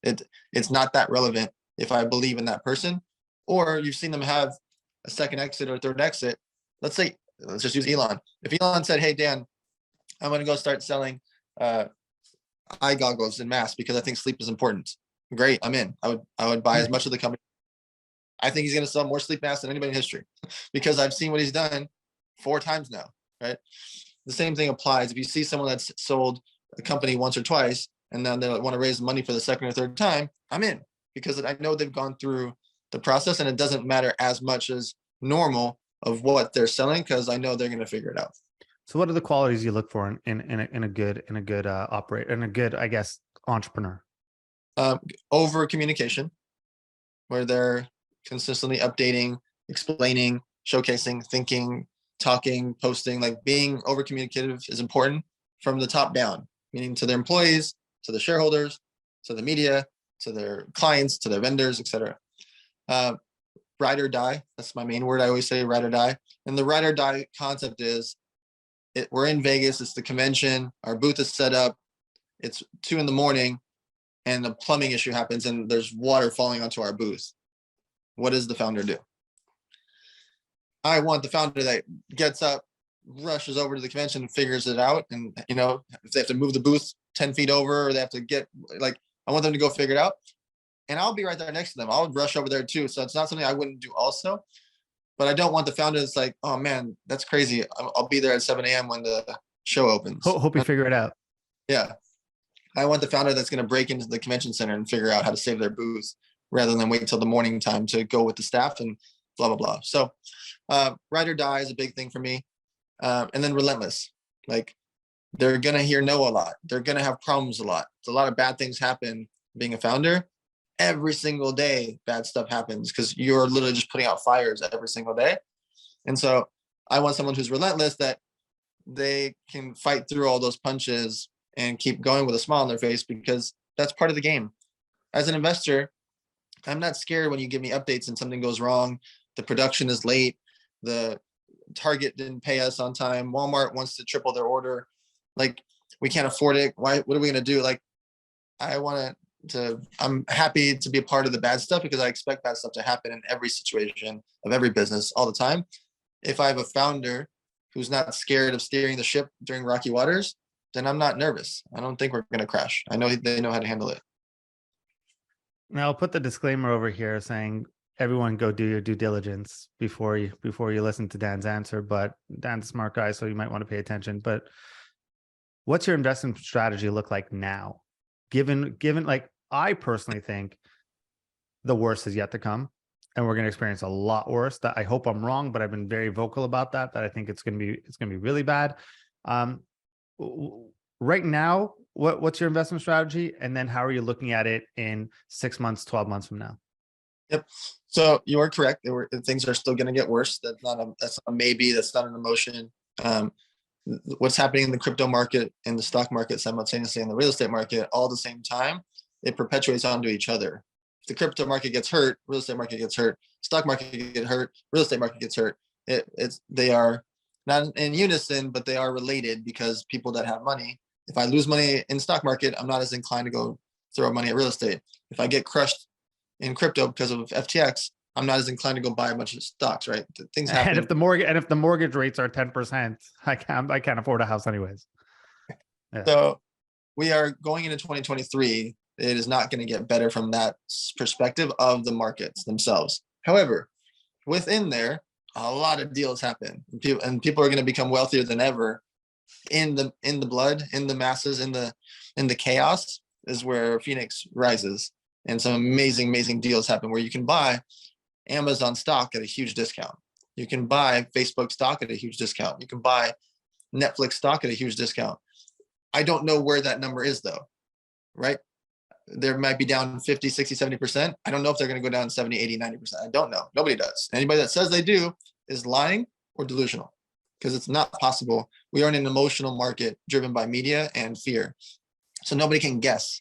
A: It's not that relevant if I believe in that person, or you've seen them have a second exit or third exit. Let's just use Elon. If Elon said, hey, Dan, I'm going to go start selling eye goggles in mass because I think sleep is important. Great, I'm in. I would buy as much of the company. I think he's going to sell more sleep masks than anybody in history because I've seen what he's done 4 times now, right? The same thing applies. If you see someone that's sold a company once or twice and then they want to raise money for the second or third time, I'm in because I know they've gone through the process and it doesn't matter as much as normal of what they're selling because I know they're going to figure it out.
B: So what are the qualities you look for in a good operator, in a good, I guess, entrepreneur?
A: Over communication, where they're consistently updating, explaining, showcasing, thinking, talking, posting. Like being over communicative is important from the top down, meaning to their employees, to the shareholders, to the media, to their clients, to their vendors, etc. Ride or die. That's my main word. I always say ride or die. And the ride or die concept is we're in Vegas. It's the convention. Our booth is set up. It's 2 a.m. and a plumbing issue happens and there's water falling onto our booth. What does the founder do? I want the founder that gets up, rushes over to the convention and figures it out. And, if they have to move the booth 10 feet over or they have to I want them to go figure it out. And I'll be right there next to them. I'll rush over there too. So it's not something I wouldn't do also. But I don't want the founder that's like, oh man, that's crazy. I'll be there at 7 a.m. when the show opens.
B: Hope you figure it out.
A: Yeah. I want the founder that's going to break into the convention center and figure out how to save their booth rather than wait until the morning time to go with the staff and blah, blah, blah. So ride or die is a big thing for me. And then relentless. Like they're going to hear no a lot. They're going to have problems a lot. A lot of bad things happen being a founder. Every single day, bad stuff happens because you're literally just putting out fires every single day. And so I want someone who's relentless, that they can fight through all those punches and keep going with a smile on their face because that's part of the game. As an investor, I'm not scared when you give me updates and something goes wrong. The production is late. The Target didn't pay us on time. Walmart wants to triple their order. Like, we can't afford it. What are we going to do? Like, I'm happy to be a part of the bad stuff because I expect bad stuff to happen in every situation of every business all the time. If I have a founder who's not scared of steering the ship during rocky waters, then I'm not nervous. I don't think we're going to crash. I know they know how to handle it.
B: Now I'll put the disclaimer over here saying everyone go do your due diligence before you listen to Dan's answer, but Dan's a smart guy, so you might want to pay attention. But what's your investment strategy look like now? Given like, I personally think the worst is yet to come and we're going to experience a lot worse. That I hope I'm wrong, but I've been very vocal about that I think it's going to be really bad. Right now, what's your investment strategy? And then how are you looking at it in 6 months, 12 months from now?
A: Yep. So you are correct. Things are still going to get worse. That's a maybe. That's not an emotion. What's happening in the crypto market, in the stock market, simultaneously in the real estate market, all at the same time, it perpetuates onto each other. If the crypto market gets hurt, real estate market gets hurt, stock market gets hurt, real estate market gets hurt. They are not in unison, but they are related because people that have money, if I lose money in stock market, I'm not as inclined to go throw money at real estate. If I get crushed in crypto because of FTX, I'm not as inclined to go buy a bunch of stocks, right? Things happen.
B: And if the mortgage rates are 10%, I can't afford a house anyways. Yeah.
A: So we are going into 2023. It is not going to get better from that perspective of the markets themselves. However, within there, a lot of deals happen, and people are going to become wealthier than ever. In the blood, in the masses, in the chaos is where Phoenix rises. and some amazing, amazing deals happen where you can buy Amazon stock at a huge discount. You can buy Facebook stock at a huge discount. You can buy Netflix stock at a huge discount. I don't know where that number is though, right? There might be down 50, 60, 70%. I don't know if they're going to go down 70, 80, 90%. I don't know. Nobody does. Anybody that says they do is lying or delusional, because it's not possible. We are in an emotional market driven by media and fear. So nobody can guess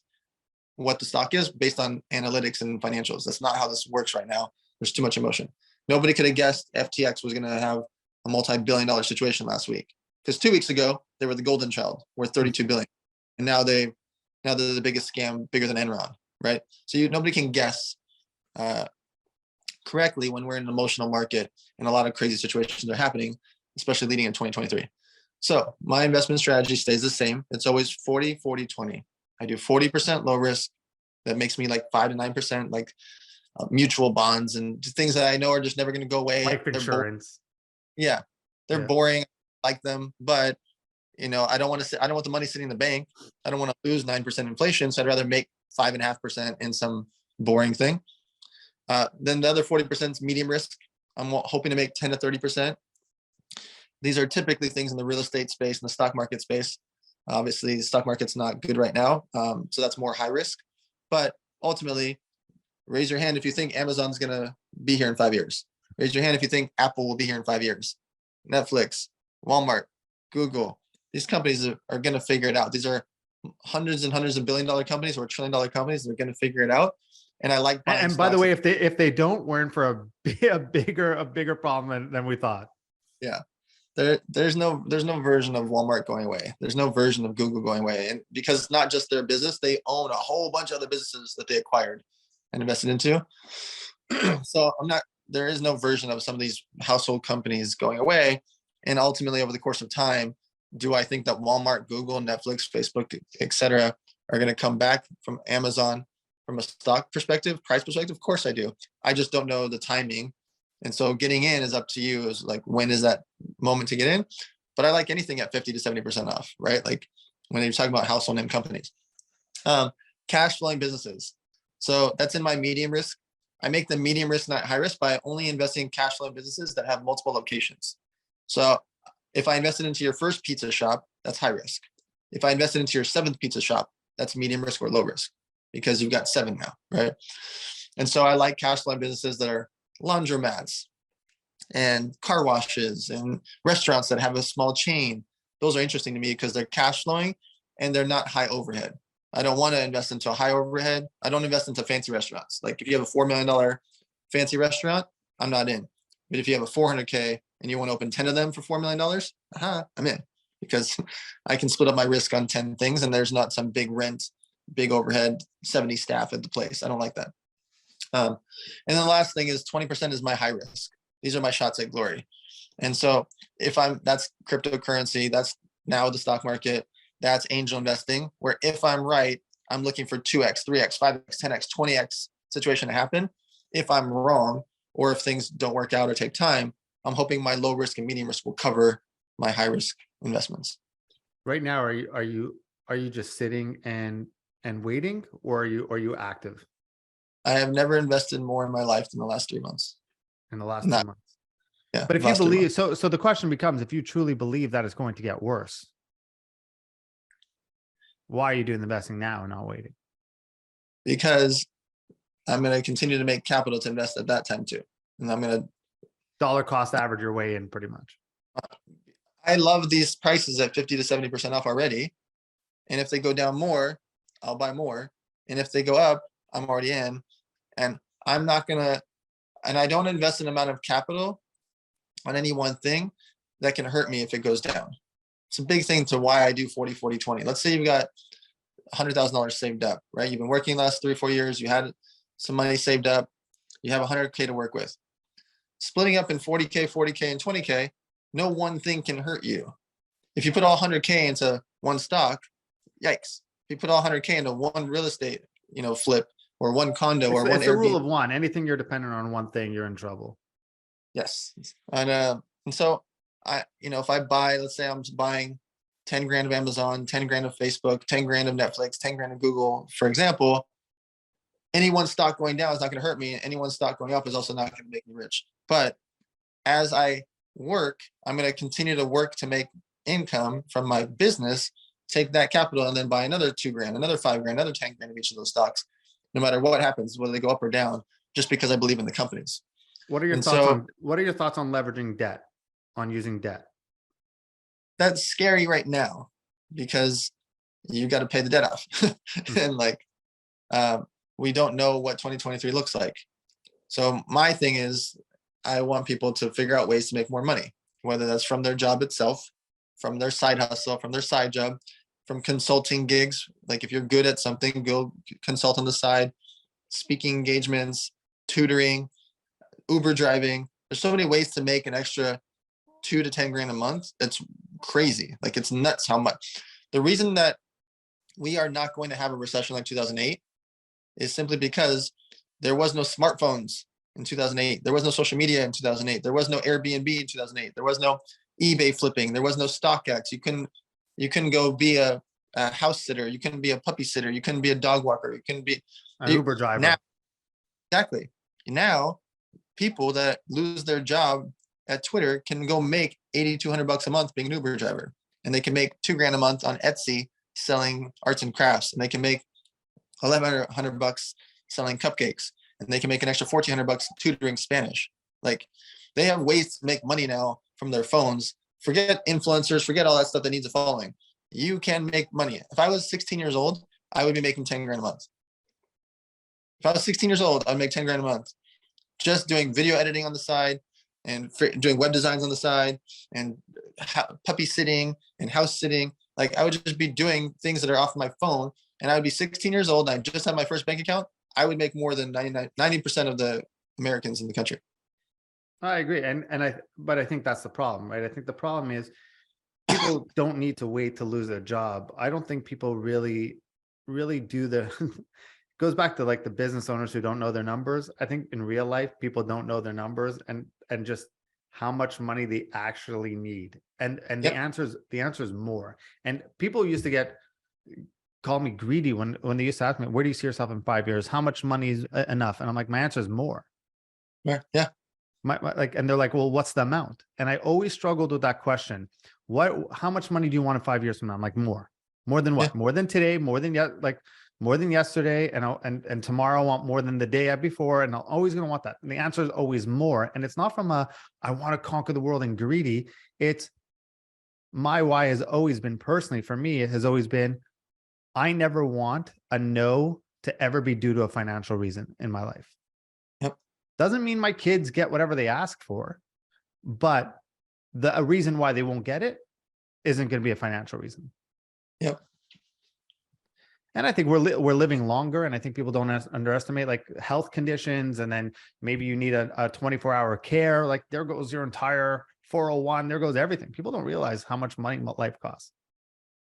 A: what the stock is based on analytics and financials. That's not how this works right now. There's too much emotion. Nobody could have guessed FTX was going to have a multi-billion-dollar situation last week, because 2 weeks ago they were the golden child, worth 32 billion, and now they're the biggest scam, bigger than Enron, right? So nobody can guess correctly when we're in an emotional market and a lot of crazy situations are happening, especially leading in 2023. So my investment strategy stays the same. It's always 40, 40, 20. I do 40% low risk. That makes me like 5 to 9%, like mutual bonds and things that I know are just never going to go away.
B: Life insurance.
A: They're boring. I like them, but I don't want the money sitting in the bank. I don't want to lose 9% inflation. So I'd rather make 5.5% in some boring thing. Then the other 40% is medium risk. I'm hoping to make 10 to 30%. These are typically things in the real estate space and the stock market space. Obviously, the stock market's not good right now. So that's more high risk. But ultimately, raise your hand if you think Amazon's going to be here in 5 years. Raise your hand if you think Apple will be here in 5 years. Netflix, Walmart, Google. These companies are going to figure it out. These are hundreds and hundreds of billion-dollar companies or trillion-dollar companies. They're going to figure it out. And I like buying.
B: And by the way, if they don't, we're in for a bigger problem than we thought.
A: Yeah. There's no version of Walmart going away. There's no version of Google going away. And because it's not just their business, they own a whole bunch of other businesses that they acquired and invested into. So there is no version of some of these household companies going away. And ultimately, over the course of time, do I think that Walmart, Google, Netflix, Facebook, etc., are going to come back from Amazon from a stock perspective, price perspective? Of course I do. I just don't know the timing. And so getting in is up to you. Is like, when is that moment to get in? But I like anything at 50 to 70% off, right? Like when you're talking about household name companies. Cash flowing businesses. So that's in my medium risk. I make the medium risk, not high risk, by only investing in cash flowing businesses that have multiple locations. So if I invested into your first pizza shop, that's high risk. If I invested into your 7th pizza shop, that's medium risk or low risk, because you've got 7 now, right? And so I like cash flowing businesses that are laundromats and car washes and restaurants that have a small chain. Those are interesting to me because they're cash flowing and they're not high overhead. I don't want to invest into a high overhead. I don't invest into fancy restaurants. Like if you have a $4 million fancy restaurant, I'm not in. But if you have a 400K and you want to open 10 of them for $4 million, I'm in, because I can split up my risk on 10 things and there's not some big rent, big overhead, 70 staff at the place. I don't like that. And then the last thing is 20% is my high risk. These are my shots at glory. And so that's cryptocurrency, that's now the stock market, that's angel investing, where if I'm right, I'm looking for 2x, 3x, 5x, 10x, 20x situation to happen. If I'm wrong, or if things don't work out or take time, I'm hoping my low risk and medium risk will cover my high risk investments.
B: Right now, are you just sitting and waiting, or are you active?
A: I have never invested more in my life than the last 3 months.
B: In the last 2 months.
A: Yeah.
B: But if you believe, so the question becomes, if you truly believe that it's going to get worse, why are you doing the investing now and not waiting?
A: Because I'm going to continue to make capital to invest at that time too. And I'm going to
B: dollar cost average your way in pretty much.
A: I love these prices at 50 to 70% off already. And if they go down more, I'll buy more. And if they go up, I'm already in. And I'm not going to, and I don't invest an amount of capital on any one thing that can hurt me if it goes down. It's a big thing to why I do 40, 40, 20. Let's say you've got $100,000 saved up, right? You've been working the last 3 or 4 years. You had some money saved up. You have 100K to work with. Splitting up in 40K, 40K, and 20K, no one thing can hurt you. If you put all 100K into one stock, yikes. If you put all 100K into one real estate, flip, or one condo, or one
B: It's a rule of one. Anything you're dependent on one thing, you're in trouble.
A: Yes. And so if I buy, let's say I'm buying 10 grand of Amazon, 10 grand of Facebook, 10 grand of Netflix, 10 grand of Google, for example, any one stock going down is not going to hurt me. Any one stock going up is also not going to make me rich. But as I work, I'm going to continue to work to make income from my business, take that capital and then buy another $2,000, another $5,000, another $10,000 of each of those stocks, no matter what happens, whether they go up or down, just because I believe in the companies.
B: What are your thoughts on leveraging debt, on using debt?
A: That's scary right now because you got to pay the debt off. And like, we don't know what 2023 looks like. So my thing is, I want people to figure out ways to make more money, whether that's from their job itself, from their side hustle, from their side job, from consulting gigs. Like if you're good at something, go consult on the side, speaking engagements, tutoring, Uber driving. There's so many ways to make an extra $2,000 to $10,000 a month. That's crazy. Like it's nuts how much. The reason that we are not going to have a recession like 2008 is simply because there was no smartphones in 2008. There was no social media in 2008. There was no Airbnb in 2008. There was no eBay flipping. There was no StockX. You couldn't go be a house sitter. You couldn't be a puppy sitter. You couldn't be a dog walker. You couldn't be
B: an Uber driver.
A: Now, exactly. Now, people that lose their job at Twitter can go make $8,200 a month being an Uber driver, and they can make $2,000 a month on Etsy selling arts and crafts, and they can make $1,100 selling cupcakes, and they can make an extra $1,400 tutoring Spanish. Like they have ways to make money now from their phones. Forget influencers, forget all that stuff that needs a following. You can make money. If I was 16 years old, I would be making $10,000 a month. If I was 16 years old, I'd make $10,000 a month, just doing video editing on the side and doing web designs on the side and puppy sitting and house sitting. Like I would just be doing things that are off my phone, and I would be 16 years old and I just had my first bank account. I would make more than 90% of the Americans in the country.
B: I agree. But I think that's the problem, right? I think the problem is people don't need to wait to lose their job. I don't think people really do goes back to like the business owners who don't know their numbers. I think in real life, people don't know their numbers and just how much money they actually need. And yep. the answer is more. And people used to call me greedy when they used to ask me, where do you see yourself in 5 years? How much money is enough? And I'm like, my answer is more.
A: Yeah.
B: And they're like, well, what's the amount? And I always struggled with that question. How much money do you want in 5 years from now? I'm like, more than what? Yeah. More than today, more than yesterday. And tomorrow I want more than the day before. And I'm always going to want that. And the answer is always more. And it's not from I want to conquer the world and greedy. It's my why has always been personally for me. It has always been, I never want a no to ever be due to a financial reason in my life.
A: Yep.
B: Doesn't mean my kids get whatever they ask for, but a reason why they won't get it isn't going to be a financial reason.
A: Yep.
B: And I think we're living longer, and I think people don't underestimate like health conditions, and then maybe you need a 24-hour care. Like there goes your entire 401, there goes everything. People don't realize how much money life costs.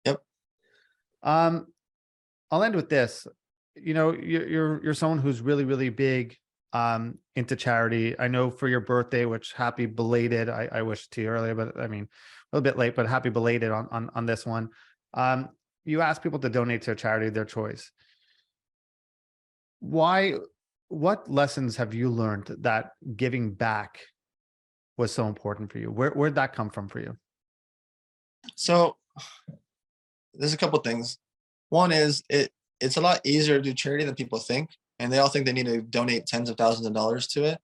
A: Yep.
B: I'll end with this. You know, you're someone who's really, really big into charity. I know for your birthday, which happy belated, I wish to you earlier, but I mean, a little bit late, but happy belated on this one. You ask people to donate to a charity of their choice. What lessons have you learned that giving back was so important for you? Where'd that come from for you?
A: So there's a couple of things. One is it's a lot easier to do charity than people think. And they all think they need to donate tens of thousands of dollars to it.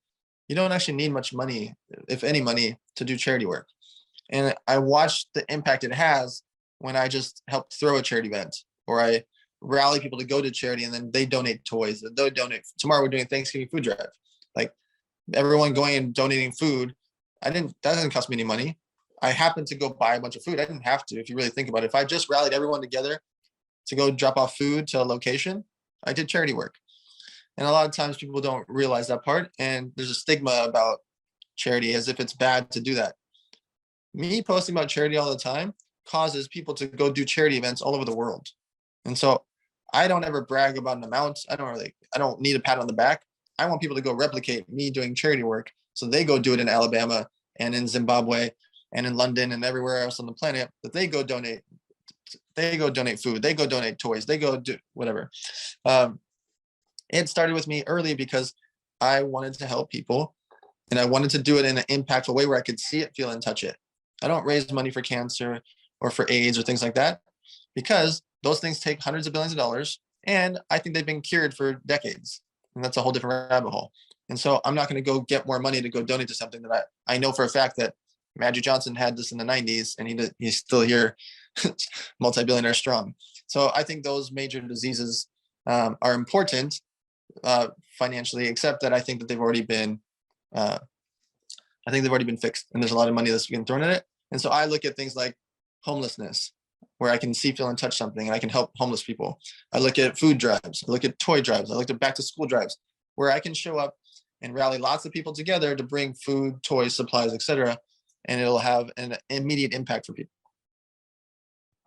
A: You don't actually need much money, if any money, to do charity work. And I watched the impact it has when I just helped throw a charity event, or I rally people to go to charity and then they donate toys. They'll donate. Tomorrow we're doing Thanksgiving food drive. Like everyone going and donating food. That doesn't cost me any money. I happened to go buy a bunch of food. I didn't have to, if you really think about it. If I just rallied everyone together to go drop off food to a location, I did charity work. And a lot of times people don't realize that part. And there's a stigma about charity as if it's bad to do that. Me posting about charity all the time causes people to go do charity events all over the world. And so I don't ever brag about an amount. I don't need a pat on the back. I want people to go replicate me doing charity work. So they go do it in Alabama and in Zimbabwe and in London and everywhere else on the planet, that they go donate food, they go donate toys, they go do whatever. it started with me early because I wanted to help people, and I wanted to do it in an impactful way where I could see it, feel, and touch it. I don't raise money for cancer or for AIDS or things like that, because those things take hundreds of billions of dollars, and I think they've been cured for decades, and that's a whole different rabbit hole. And so I'm not going to go get more money to go donate to something that I know for a fact that Magic Johnson had this in the 90s, and he's still here, multi-billionaire strong. So I think those major diseases are important financially, except that I think that they've already been fixed, and there's a lot of money that's being thrown at it. And so I look at things like homelessness, where I can see, feel, and touch something, and I can help homeless people. I look at food drives, I look at toy drives, I look at back to school drives, where I can show up and rally lots of people together to bring food, toys, supplies, etc., and it'll have an immediate impact for people.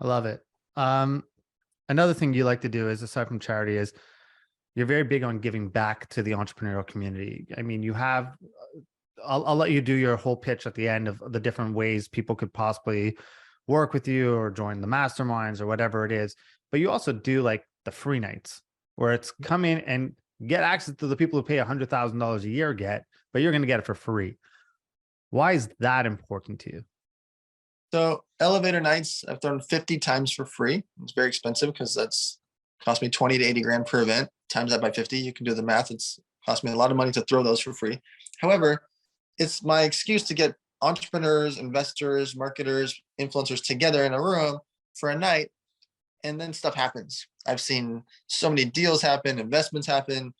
B: I love it. Another thing you like to do is, aside from charity, is you're very big on giving back to the entrepreneurial community. I mean, you have, I'll let you do your whole pitch at the end of the different ways people could possibly work with you or join the masterminds or whatever it is. But you also do like the free nights, where it's come in and get access to the people who pay $100,000 a year get, but you're going to get it for free. Why is that important to you?
A: So elevator nights, I've thrown 50 times for free. It's very expensive because that's cost me 20 to 80 grand per event. Times that by 50, you can do the math. It's cost me a lot of money to throw those for free. However, it's my excuse to get entrepreneurs, investors, marketers, influencers together in a room for a night, and then stuff happens. I've seen so many deals happen, investments happen,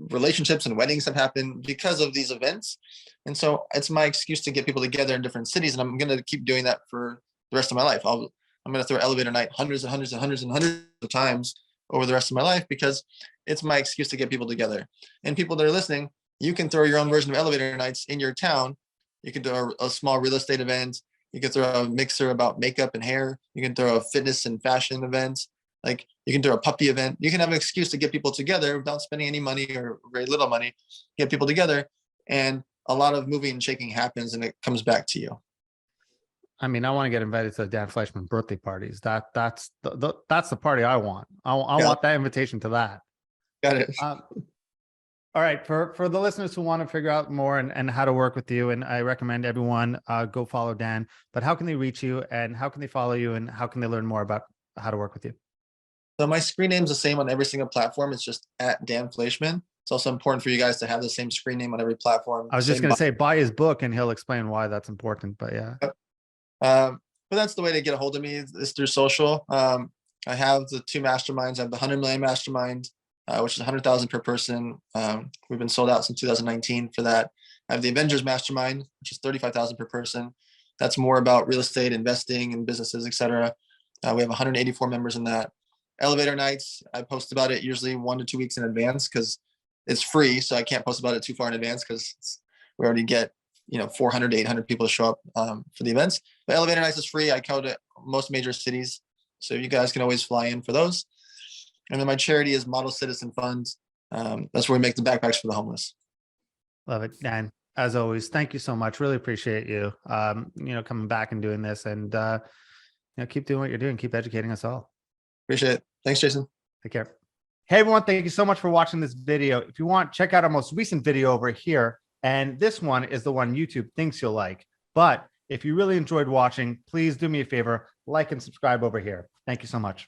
A: relationships and weddings have happened because of these events. And so it's my excuse to get people together in different cities, and I'm going to keep doing that for the rest of my life. I'm going to throw elevator night hundreds and hundreds and hundreds and hundreds of times over the rest of my life, because it's my excuse to get people together. And people that are listening, you can throw your own version of elevator nights in your town. You can do a small real estate event. You can throw a mixer about makeup and hair. You can throw a fitness and fashion event. Like, you can do a puppy event. You can have an excuse to get people together without spending any money or very little money, get people together. And a lot of moving and shaking happens, and it comes back to you.
B: I mean, I want to get invited to Dan Fleyshman birthday parties. That's the party I want. I want that invitation to that.
A: Got it.
B: All right. For the listeners who want to figure out more and how to work with you, and I recommend everyone go follow Dan, but how can they reach you, and how can they follow you, and how can they learn more about how to work with you?
A: So my screen name is the same on every single platform. It's just at Dan Fleyshman. It's also important for you guys to have the same screen name on every platform.
B: I was just going to say, buy his book and he'll explain why that's important, but yeah.
A: But that's the way to get a hold of me, is through social. I have the two masterminds. I have the 100 million mastermind, which is 100,000 per person. We've been sold out since 2019 for that. I have the Avengers mastermind, which is 35,000 per person. That's more about real estate, investing, and businesses, etc. We have 184 members in that. Elevator nights, I post about it usually 1 to 2 weeks in advance, because it's free. So I can't post about it too far in advance, because we already get 400 to 800 people to show up for the events. But elevator nights is free. I go to most major cities, so you guys can always fly in for those. And then my charity is Model Citizen Fund. That's where we make the backpacks for the homeless.
B: Love it, Dan. As always, thank you so much. Really appreciate you, coming back and doing this, and keep doing what you're doing. Keep educating us all.
A: Appreciate it. Thanks, Jason.
B: Take care. Hey, everyone. Thank you so much for watching this video. If you want, check out our most recent video over here. And this one is the one YouTube thinks you'll like. But if you really enjoyed watching, please do me a favor, like and subscribe over here. Thank you so much.